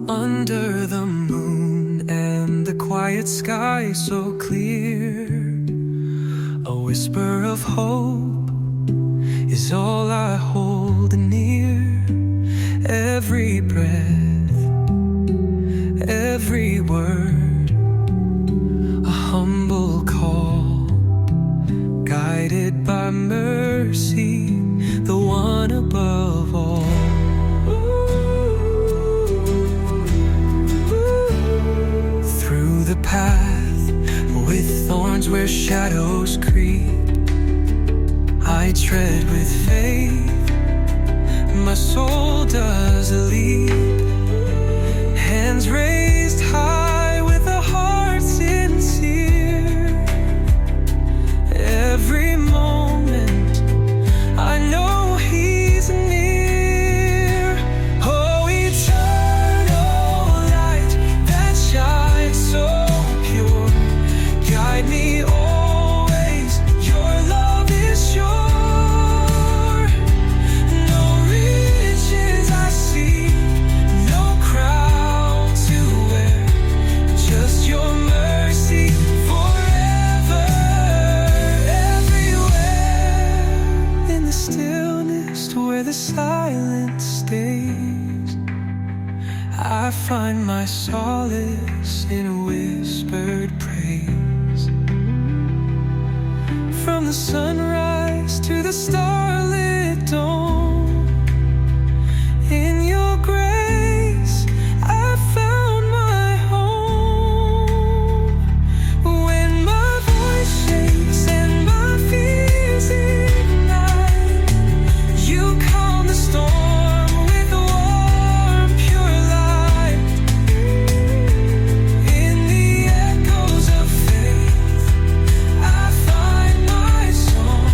Under the moon and the quiet sky so clear, a whisper of hope is all I hold near. Every breath, every word, a humble call, guided by mercy, the one above all. Through the path with thorns where shadows creep, I tread with faith, my soul does leap. Hands raised high with a heart sincere. Every moment I know He's near. Oh, eternal light that shines so pure, guide me always, your love is sure. No riches I seek, no crown to wear, just your mercy forever, everywhere. In the stillness where the silence stays, I find my solace in whispered praise. From the sunrise to the starlit dawn, in your grace I found my home. When my voice shakes and my fears ignite, you calm the storm with warm, pure light. In the echoes of faith I find my song.